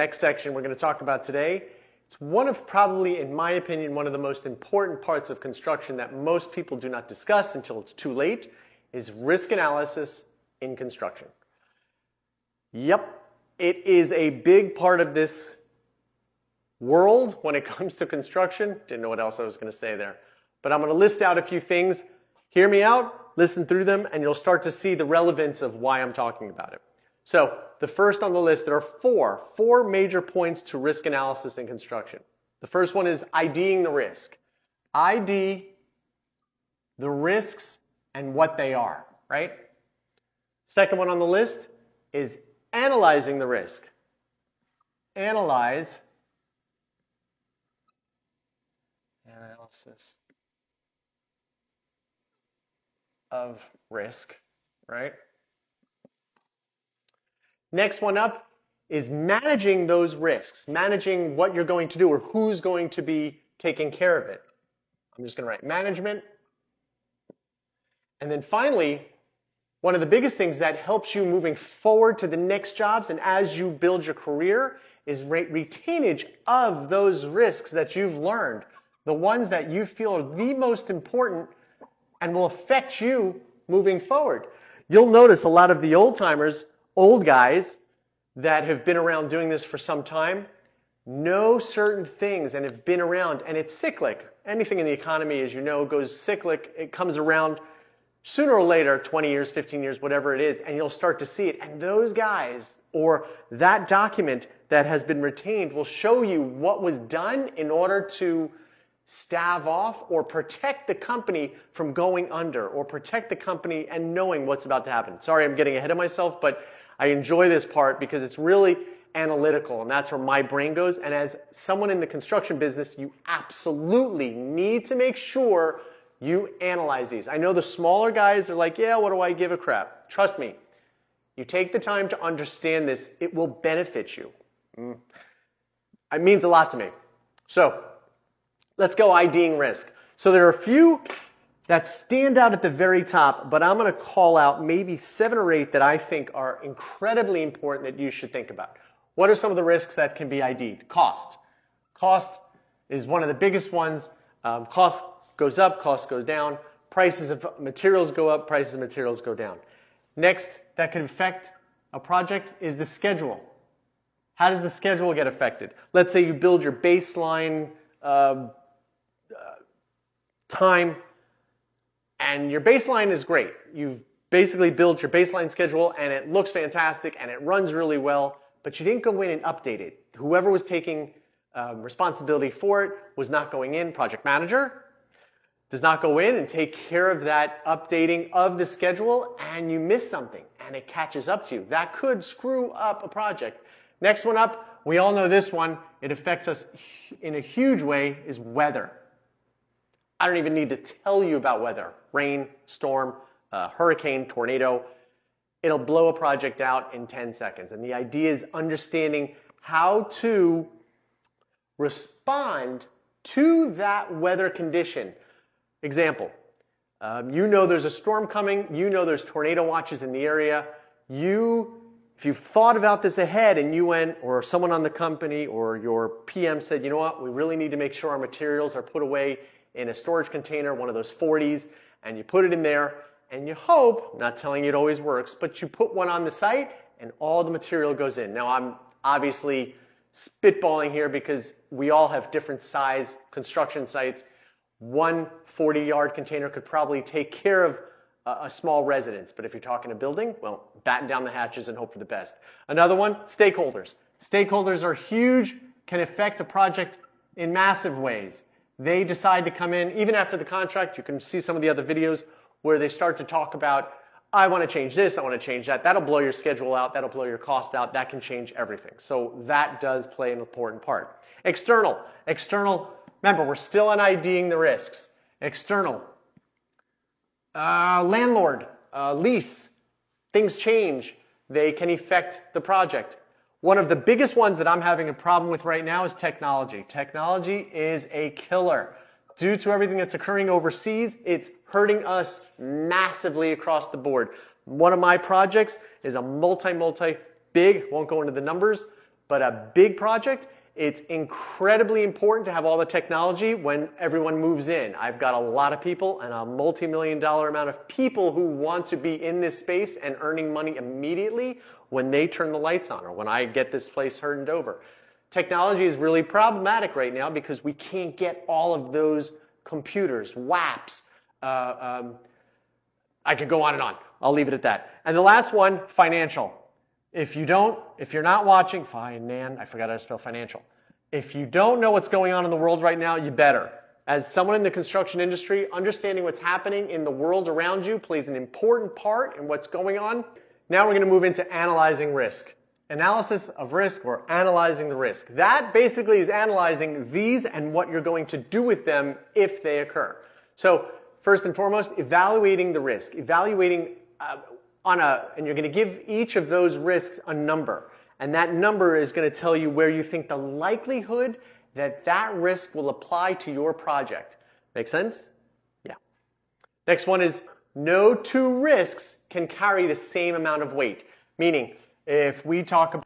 Next section we're going to talk about today, it's one of probably, in my opinion, one of the most important parts of construction that most people do not discuss until it's too late, is risk analysis in construction. Yep, it is a big part of this world when it comes to construction. Didn't know what else I was going to say there. But I'm going to list out a few things. Hear me out, listen through them, and you'll start to see the relevance of why I'm talking about it. So the first on the list, there are four major points to risk analysis in construction. The first one is IDing the risk. ID the risks and what they are, right? Second one on the list is analyzing the risk. Analysis of risk, right? Next one up is managing those risks, managing what you're going to do or who's going to be taking care of it. I'm just going to write management. And then finally, one of the biggest things that helps you moving forward to the next jobs and as you build your career is retainage of those risks that you've learned, the ones that you feel are the most important and will affect you moving forward. You'll notice a lot of the old timers, old guys that have been around doing this for some time, know certain things and have been around, and it's cyclic. Anything in the economy, as you know, goes cyclic. It comes around sooner or later, 20 years, 15 years, whatever it is, and you'll start to see it. And those guys, or that document that has been retained, will show you what was done in order to stave off or protect the company from going under, or protect the company and knowing what's about to happen. Sorry, I'm getting ahead of myself, but I enjoy this part because it's really analytical, and that's where my brain goes. And as someone in the construction business, you absolutely need to make sure you analyze these. I know the smaller guys are like, yeah, what do I give a crap? Trust me, you take the time to understand this, it will benefit you. It means a lot to me. So let's go IDing risk. So there are a few that stand out at the very top, but I'm going to call out maybe 7 or 8 that I think are incredibly important that you should think about. What are some of the risks that can be ID'd? Cost. Cost is one of the biggest ones. Cost goes up, cost goes down. Prices of materials go up, prices of materials go down. Next, that can affect a project is the schedule. How does the schedule get affected? Let's say you build your baseline time, and your baseline is great. You've basically built your baseline schedule and it looks fantastic and it runs really well, but you didn't go in and update it. Whoever was taking responsibility for it was not going in. Project manager does not go in and take care of that updating of the schedule, and you miss something and it catches up to you. That could screw up a project. Next one up, we all know this one. It affects us in a huge way, is weather. I don't even need to tell you about weather. Rain, storm, hurricane, tornado. It'll blow a project out in 10 seconds. And the idea is understanding how to respond to that weather condition. Example, you know there's a storm coming. You know there's tornado watches in the area. If you've thought about this ahead and you went, or someone on the company or your PM said, you know what, we really need to make sure our materials are put away in a storage container, one of those 40s, and you put it in there, and you hope, not telling you it always works, but you put one on the site and all the material goes in. Now I'm obviously spitballing here because we all have different size construction sites. One 40-yard container could probably take care of a small residence, but if you're talking a building, well, batten down the hatches and hope for the best. Another one, stakeholders. Stakeholders are huge, can affect a project in massive ways. They decide to come in, even after the contract. You can see some of the other videos where they start to talk about, I want to change this, I want to change that. That'll blow your schedule out, that'll blow your cost out, that can change everything. So that does play an important part. External, remember, we're still on IDing the risks. External, landlord, lease, things change. They can affect the project. One of the biggest ones that I'm having a problem with right now is technology. Technology is a killer. Due to everything that's occurring overseas, it's hurting us massively across the board. One of my projects is a multi-big, won't go into the numbers, But a big project, it's incredibly important to have all the technology when everyone moves in. I've got a lot of people and a multi-million-dollar amount of people who want to be in this space and earning money immediately when they turn the lights on or when I get this place turned over. Technology is really problematic right now because we can't get all of those computers, WAPs. I could go on and on. I'll leave it at that. And the last one, financial. If you're not watching, I forgot how to spell financial. If you don't know what's going on in the world right now, you better. As someone in the construction industry, understanding what's happening in the world around you plays an important part in what's going on. Now we're going to move into analyzing risk. Analysis of risk or analyzing the risk. That basically is analyzing these and what you're going to do with them if they occur. So first and foremost, evaluating the risk. Evaluating and you're going to give each of those risks a number. And that number is going to tell you where you think the likelihood that that risk will apply to your project. Make sense? Yeah. Next one is no two risks can carry the same amount of weight. Meaning, if we talk about